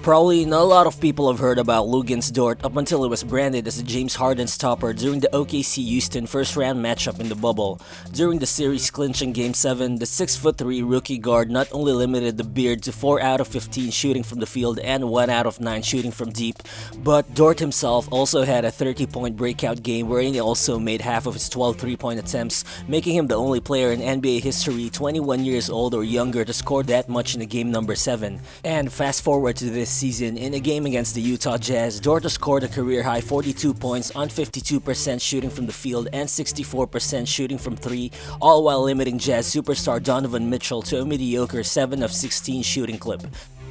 Probably not a lot of people have heard about Luguentz Dort up until it was branded as the James Harden stopper during the OKC Houston first round matchup in the bubble. During the series clinching Game 7, the 6'3" rookie guard not only limited the beard to 4 out of 15 shooting from the field and 1 out of 9 shooting from deep, but Dort himself also had a 30-point breakout game wherein he also made half of his 12 3-point attempts, making him the only player in NBA history 21 years old or younger to score that much in a game number 7. And fast forward to this season, in a game against the Utah Jazz, Dort scored a career-high 42 points on 52% shooting from the field and 64% shooting from 3, all while limiting Jazz superstar Donovan Mitchell to a mediocre 7 of 16 shooting clip.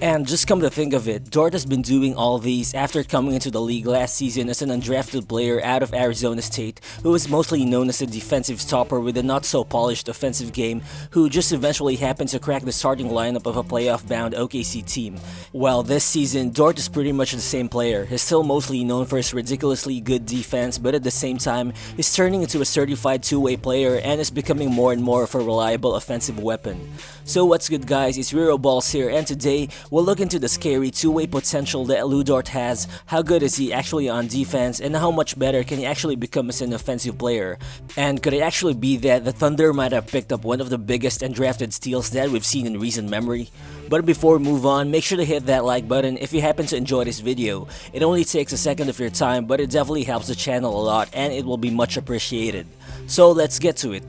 And just come to think of it, Dort has been doing all these after coming into the league last season as an undrafted player out of Arizona State, who is mostly known as a defensive stopper with a not-so-polished offensive game, who just eventually happened to crack the starting lineup of a playoff-bound OKC team. While this season, Dort is pretty much the same player. He's still mostly known for his ridiculously good defense, but at the same time, he's turning into a certified two-way player and is becoming more and more of a reliable offensive weapon. So what's good, guys? It's Rero Balls here, and today, we'll look into the scary two-way potential that Lu Dort has, how good is he actually on defense, and how much better can he actually become as an offensive player. And could it actually be that the Thunder might have picked up one of the biggest undrafted steals that we've seen in recent memory? But before we move on, make sure to hit that like button if you happen to enjoy this video. It only takes a second of your time, but it definitely helps the channel a lot and it will be much appreciated. So let's get to it.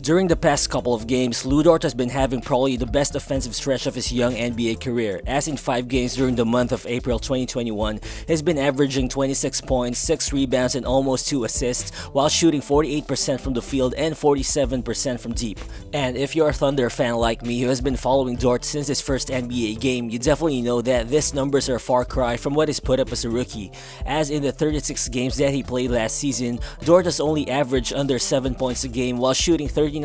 During the past couple of games, Lu Dort has been having probably the best offensive stretch of his young NBA career, as in 5 games during the month of April 2021, he's been averaging 26 points, 6 rebounds, and almost 2 assists, while shooting 48% from the field and 47% from deep. And if you're a Thunder fan like me who has been following Dort since his first NBA game, you definitely know that these numbers are a far cry from what he's put up as a rookie, as in the 36 games that he played last season, Dort has only averaged under 7 points a game while shooting 39%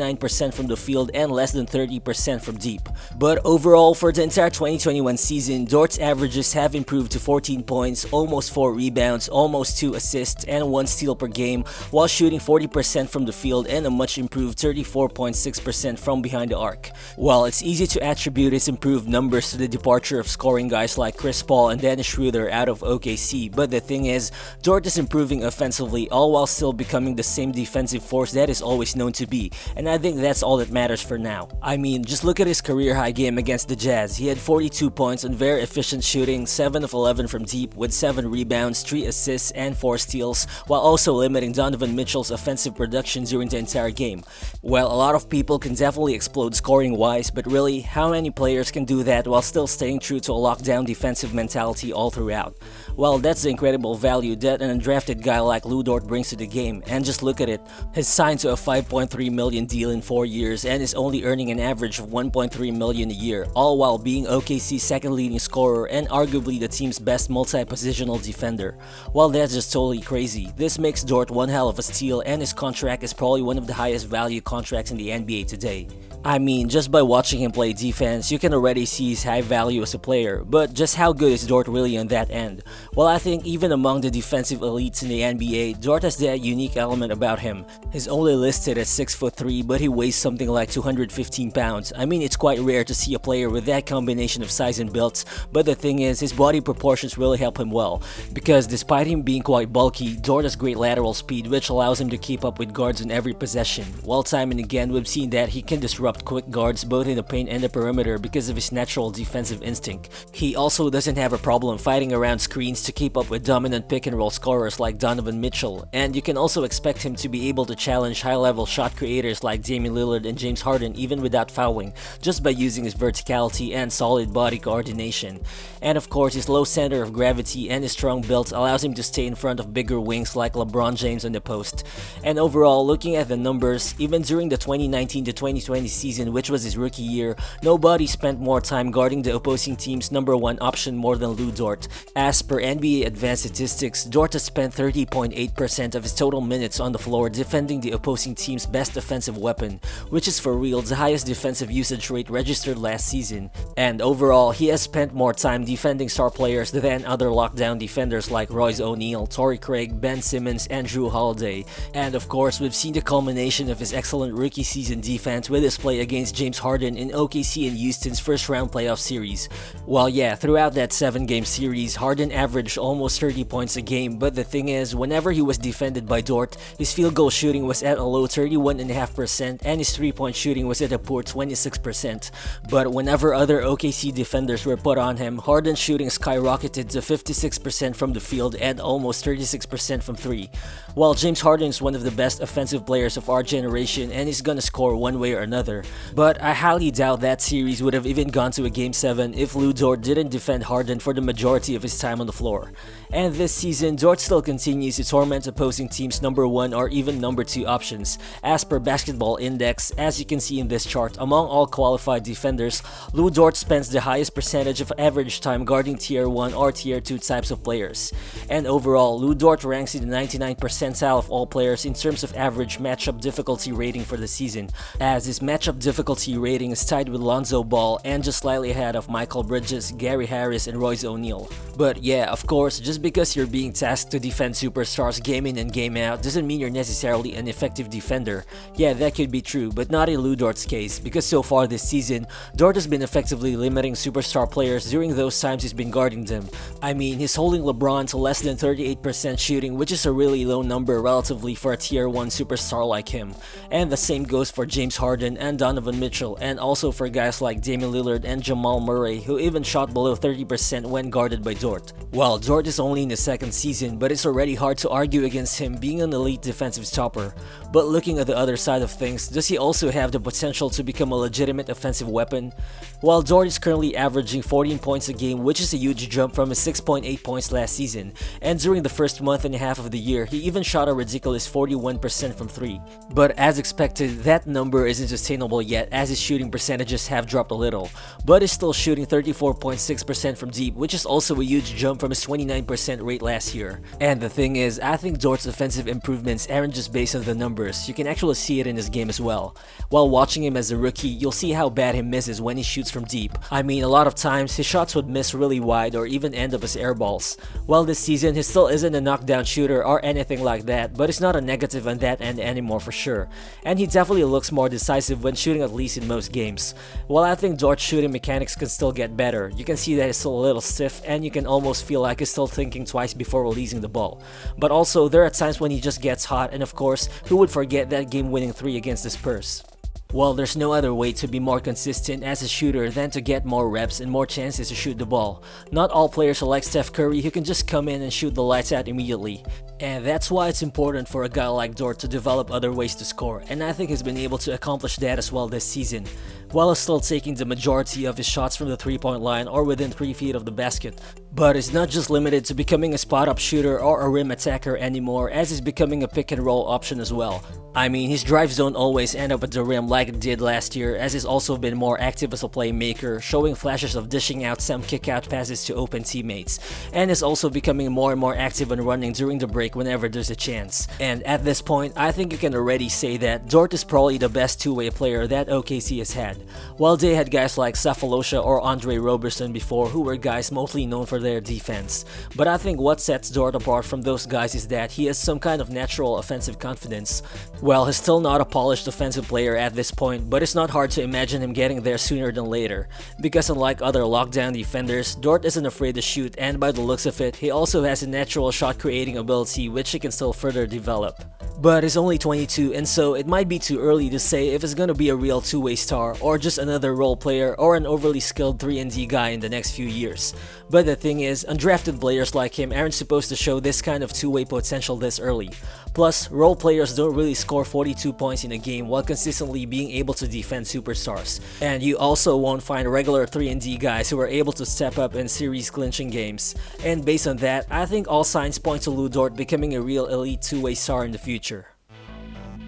from the field and less than 30% from deep. But overall, for the entire 2021 season, Dort's averages have improved to 14 points, almost 4 rebounds, almost 2 assists, and 1 steal per game, while shooting 40% from the field and a much improved 34.6% from behind the arc. While it's easy to attribute his improved numbers to the departure of scoring guys like Chris Paul and Dennis Schroeder out of OKC, but the thing is, Dort is improving offensively, all while still becoming the same defensive force that is always known to be, and I think that's all that matters for now. I mean, just look at his career high game against the Jazz. He had 42 points on very efficient shooting, 7 of 11 from deep with 7 rebounds, 3 assists, and 4 steals, while also limiting Donovan Mitchell's offensive production during the entire game. Well, a lot of people can definitely explode scoring-wise, but really, how many players can do that while still staying true to a lockdown defensive mentality all throughout? Well, that's the incredible value that an undrafted guy like Lu Dort brings to the game, and just look at it. He's signed to a $5.3 million deal in 4 years and is only earning an average of $1.3 million a year, all while being OKC's second leading scorer and arguably the team's best multi-positional defender. Well, that's just totally crazy. This makes Dort one hell of a steal, and his contract is probably one of the highest value contracts in the NBA today. I mean, just by watching him play defense, you can already see his high value as a player, but just how good is Dort really on that end? Well, I think even among the defensive elites in the NBA, Dort has that unique element about him. He's only listed as 6'3", but he weighs something like 215 pounds. I mean, it's quite rare to see a player with that combination of size and build, but the thing is, his body proportions really help him well, because despite him being quite bulky, Dort has great lateral speed, which allows him to keep up with guards on every possession. While time and again, we've seen that he can disrupt quick guards both in the paint and the perimeter because of his natural defensive instinct. He also doesn't have a problem fighting around screens to keep up with dominant pick-and-roll scorers like Donovan Mitchell, and you can also expect him to be able to challenge high-level shot creators like Damian Lillard and James Harden even without fouling, just by using his verticality and solid body coordination. And of course, his low center of gravity and his strong build allows him to stay in front of bigger wings like Lebron James on the post. And overall, looking at the numbers, even during the 2019 to 2020 season, season, which was his rookie year, nobody spent more time guarding the opposing team's number one option more than Lu Dort. As per NBA Advanced Statistics, Dort has spent 30.8% of his total minutes on the floor defending the opposing team's best offensive weapon, which is for real the highest defensive usage rate registered last season. And overall, he has spent more time defending star players than other lockdown defenders like Royce O'Neal, Torrey Craig, Ben Simmons, and Drew Holiday. And of course, we've seen the culmination of his excellent rookie season defense with his play against James Harden in OKC and Houston's first round playoff series. Well, yeah, throughout that 7-game series, Harden averaged almost 30 points a game, but the thing is, whenever he was defended by Dort, his field goal shooting was at a low 31.5% and his 3-point shooting was at a poor 26%. But whenever other OKC defenders were put on him, Harden's shooting skyrocketed to 56% from the field and almost 36% from 3. While James Harden is one of the best offensive players of our generation and is gonna score one way or another. But I highly doubt that series would have even gone to a Game 7 if Lu Dort didn't defend Harden for the majority of his time on the floor. And this season, Dort still continues to torment opposing teams' number 1 or even number 2 options. As per Basketball Index, as you can see in this chart, among all qualified defenders, Lu Dort spends the highest percentage of average time guarding Tier 1 or Tier 2 types of players. And overall, Lu Dort ranks in the 99th percentile of all players in terms of average matchup difficulty rating for the season, as his matchup difficulty rating is tied with Lonzo Ball and just slightly ahead of Michael Bridges, Gary Harris, and Royce O'Neal. But yeah, of course, just because you're being tasked to defend superstars game in and game out doesn't mean you're necessarily an effective defender. Yeah, that could be true, but not in Lu Dort's case, because so far this season, Dort has been effectively limiting superstar players during those times he's been guarding them. I mean, he's holding LeBron to less than 38% shooting, which is a really low number relatively for a Tier 1 superstar like him. And the same goes for James Harden and Donovan Mitchell, and also for guys like Damian Lillard and Jamal Murray, who even shot below 30% when guarded by Dort. Well, Dort is only in his second season, but it's already hard to argue against him being an elite defensive stopper. But looking at the other side of things, does he also have the potential to become a legitimate offensive weapon? While Dort is currently averaging 14 points a game, which is a huge jump from his 6.8 points last season, and during the first month and a half of the year, he even shot a ridiculous 41% from 3. But as expected, that number isn't sustainable yet as his shooting percentages have dropped a little, but is still shooting 34.6% from deep, which is also a huge jump from his 29% rate last year. And the thing is, I think Dort's offensive improvements aren't just based on the numbers, you can actually see it in his game as well. While watching him as a rookie, you'll see how bad he misses when he shoots from deep. I mean, a lot of times, his shots would miss really wide or even end up as air balls. While this season, he still isn't a knockdown shooter or anything like that, but it's not a negative on that end anymore for sure. And he definitely looks more decisive when shooting, at least in most games. While I think Dort's shooting mechanics can still get better, you can see that he's still a little stiff and you can almost feel like he's still thinking twice before releasing the ball. But also, there are times when he just gets hot, and of course, who would forget that game-winning 3 against the Spurs? Well, there's no other way to be more consistent as a shooter than to get more reps and more chances to shoot the ball. Not all players are like Steph Curry who can just come in and shoot the lights out immediately. And that's why it's important for a guy like Dort to develop other ways to score, and I think he's been able to accomplish that as well this season, while he's still taking the majority of his shots from the 3-point line or within 3 feet of the basket. But it's not just limited to becoming a spot-up shooter or a rim attacker anymore, as he's becoming a pick-and-roll option as well. I mean, his drives don't always end up at the rim like it did last year, as he's also been more active as a playmaker, showing flashes of dishing out some kick-out passes to open teammates, and is also becoming more and more active and running during the break whenever there's a chance. And at this point, I think you can already say that Dort is probably the best two-way player that OKC has had. While they had guys like Safalosha or Andre Roberson before, who were guys mostly known for their defense. But I think what sets Dort apart from those guys is that he has some kind of natural offensive confidence. Well, he's still not a polished offensive player at this point, but it's not hard to imagine him getting there sooner than later. Because unlike other lockdown defenders, Dort isn't afraid to shoot, and by the looks of it, he also has a natural shot creating ability which he can still further develop. But he's only 22, and so it might be too early to say if he's gonna be a real two-way star, or just another role player, or an overly skilled 3-and-D guy in the next few years. But the thing is, undrafted players like him aren't supposed to show this kind of two-way potential this early. Plus, role players don't really score 42 points in a game while consistently being able to defend superstars. And you also won't find regular 3-and-D guys who are able to step up in series clinching games. And based on that, I think all signs point to Lu Dort becoming a real elite two-way star in the future.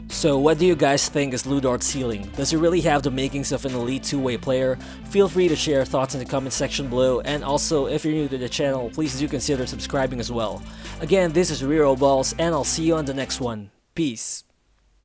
So what do you guys think is Lu Dort's ceiling? Does he really have the makings of an elite two-way player? Feel free to share thoughts in the comment section below, and also if you're new to the channel, please do consider subscribing as well. Again, this is Rero Balls, and I'll see you on the next one. Peace.